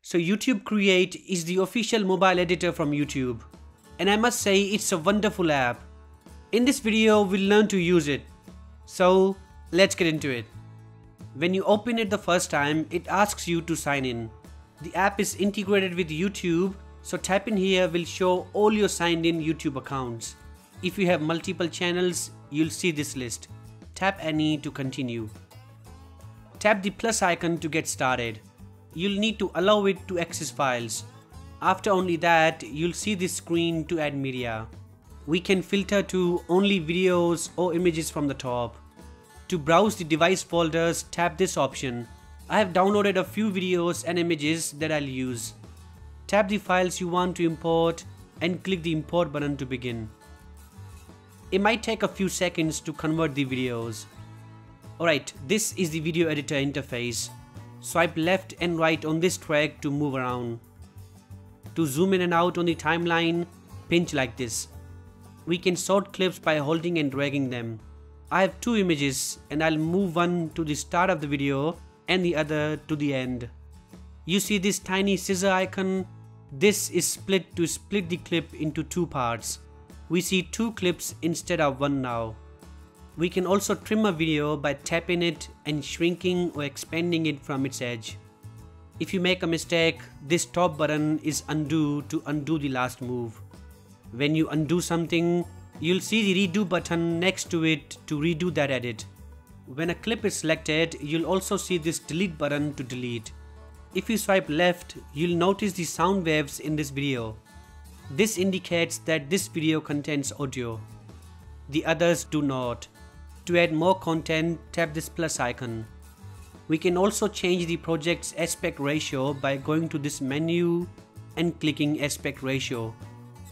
So YouTube Create is the official mobile editor from YouTube, and I must say it's a wonderful app. In this video we'll learn to use it. So let's get into it. When you open it the first time, it asks you to sign in. The app is integrated with YouTube, so tap in here will show all your signed in YouTube accounts. If you have multiple channels, you'll see this list. Tap any to continue. Tap the plus icon to get started. You'll need to allow it to access files. After only that, you'll see this screen to add media. We can filter to only videos or images from the top. To browse the device folders, tap this option. I have downloaded a few videos and images that I'll use. Tap the files you want to import and click the import button to begin. It might take a few seconds to convert the videos. Alright, this is the video editor interface. Swipe left and right on this track to move around. To zoom in and out on the timeline, pinch like this. We can sort clips by holding and dragging them. I have two images and I'll move one to the start of the video and the other to the end. You see this tiny scissor icon? This is split to split the clip into two parts. We see two clips instead of one now. We can also trim a video by tapping it and shrinking or expanding it from its edge. If you make a mistake, this top button is undo to undo the last move. When you undo something, you'll see the redo button next to it to redo that edit. When a clip is selected, you'll also see this delete button to delete. If you swipe left, you'll notice the sound waves in this video. This indicates that this video contains audio. The others do not. To add more content, tap this plus icon. We can also change the project's aspect ratio by going to this menu and clicking aspect ratio.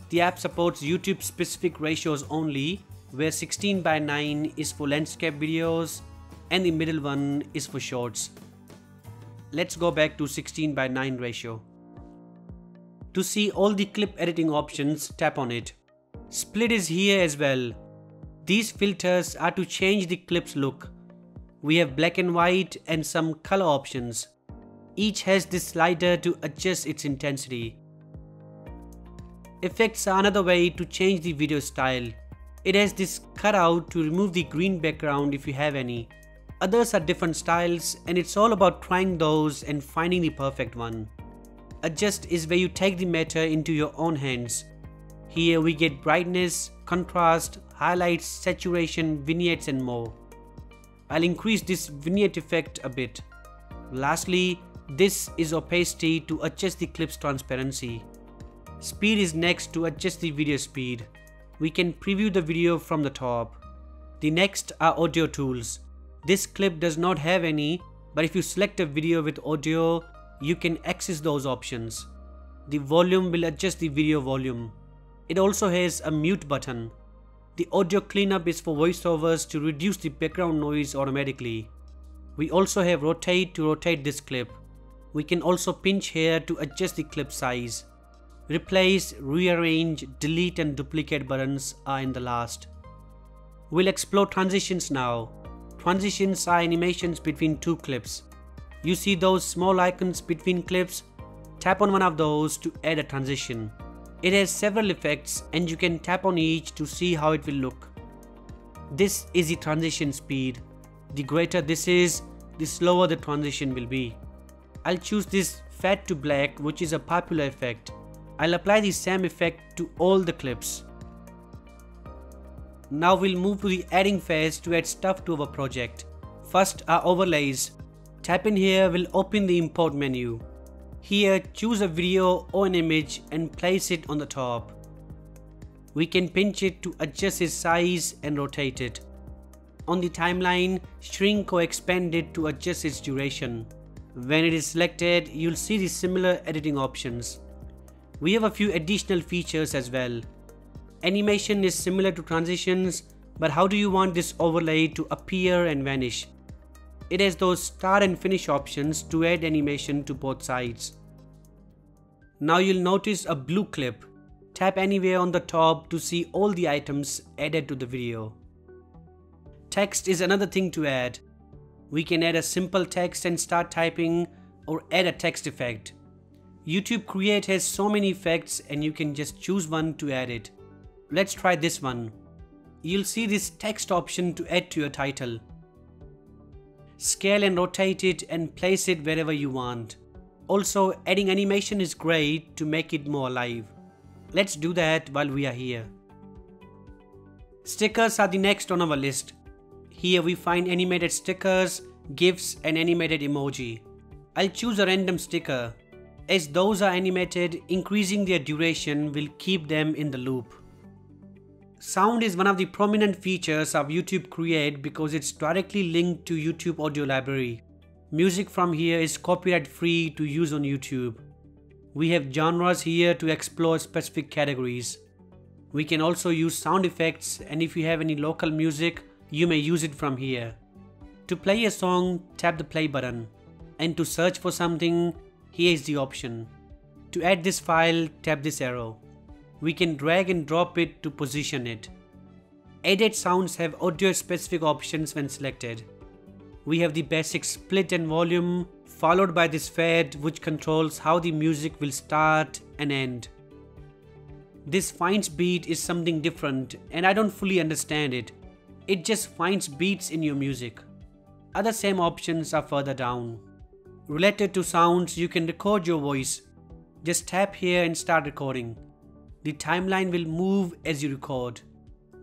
The app supports YouTube specific ratios only, where 16:9 is for landscape videos and the middle one is for shorts. Let's go back to 16:9 ratio. To see all the clip editing options, tap on it. Split is here as well. These filters are to change the clip's look. We have black and white and some color options. Each has this slider to adjust its intensity. Effects are another way to change the video style. It has this cutout to remove the green background if you have any. Others are different styles and it's all about trying those and finding the perfect one. Adjust is where you take the matter into your own hands. Here we get brightness, contrast, highlights, saturation, vignettes and more. I'll increase this vignette effect a bit. Lastly, this is opacity to adjust the clip's transparency. Speed is next to adjust the video speed. We can preview the video from the top. The next are audio tools. This clip does not have any, but if you select a video with audio, you can access those options. The volume will adjust the video volume. It also has a mute button. The audio cleanup is for voiceovers to reduce the background noise automatically. We also have rotate to rotate this clip. We can also pinch here to adjust the clip size. Replace, rearrange, delete and duplicate buttons are in the last. We'll explore transitions now. Transitions are animations between two clips. You see those small icons between clips? Tap on one of those to add a transition. It has several effects and you can tap on each to see how it will look. This is the transition speed. The greater this is, the slower the transition will be. I'll choose this fade to black, which is a popular effect. I'll apply the same effect to all the clips. Now we'll move to the adding phase to add stuff to our project. First are overlays. Tap in here will open the import menu. Here choose a video or an image and place it on the top. We can pinch it to adjust its size and rotate it. On the timeline, shrink or expand it to adjust its duration. When it is selected, you'll see the similar editing options. We have a few additional features as well. Animation is similar to transitions, but how do you want this overlay to appear and vanish? It has those start and finish options to add animation to both sides. Now you'll notice a blue clip. Tap anywhere on the top to see all the items added to the video. Text is another thing to add. We can add a simple text and start typing, or add a text effect. YouTube Create has so many effects and you can just choose one to add it. Let's try this one. You'll see this text option to add to your title. Scale and rotate it and place it wherever you want. Also, adding animation is great to make it more alive. Let's do that while we are here. Stickers are the next on our list. Here we find animated stickers, GIFs and animated emoji. I'll choose a random sticker. As those are animated, increasing their duration will keep them in the loop. Sound is one of the prominent features of YouTube Create because it's directly linked to YouTube audio library. Music from here is copyright free to use on YouTube. We have genres here to explore specific categories. We can also use sound effects, and if you have any local music, you may use it from here. To play a song, tap the play button. And to search for something, here is the option. To add this file, tap this arrow. We can drag and drop it to position it. Edit sounds have audio specific options when selected. We have the basic split and volume, followed by this fade which controls how the music will start and end. This finds beat is something different and I don't fully understand it. It just finds beats in your music. Other same options are further down. Related to sounds, you can record your voice. Just tap here and start recording. The timeline will move as you record.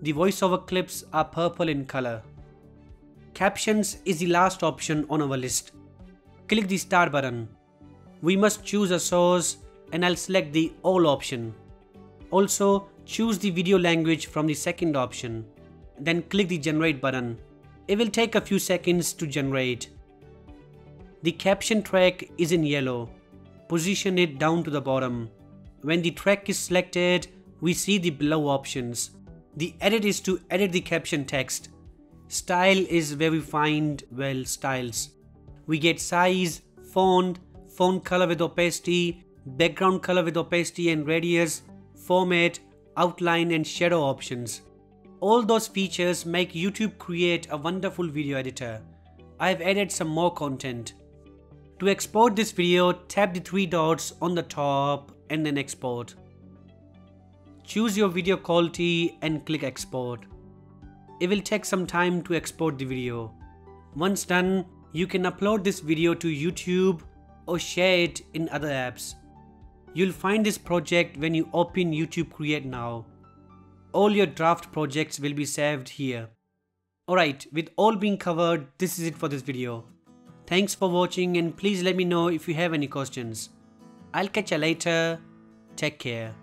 The voiceover clips are purple in color. Captions is the last option on our list. Click the start button. We must choose a source and I'll select the all option. Also, choose the video language from the second option. Then click the generate button. It will take a few seconds to generate. The caption track is in yellow. Position it down to the bottom. When the track is selected, we see the below options. The edit is to edit the caption text. Style is where we find, well, styles. We get size, font color with opacity, background color with opacity and radius, format, outline and shadow options. All those features make YouTube Create a wonderful video editor. I have added some more content. To export this video, tap the three dots on the top and then export. Choose your video quality and click export. It will take some time to export the video. Once done, you can upload this video to YouTube or share it in other apps. You'll find this project when you open YouTube Create now. All your draft projects will be saved here. Alright, with all being covered, this is it for this video. Thanks for watching and please let me know if you have any questions. I'll catch you later. Take care.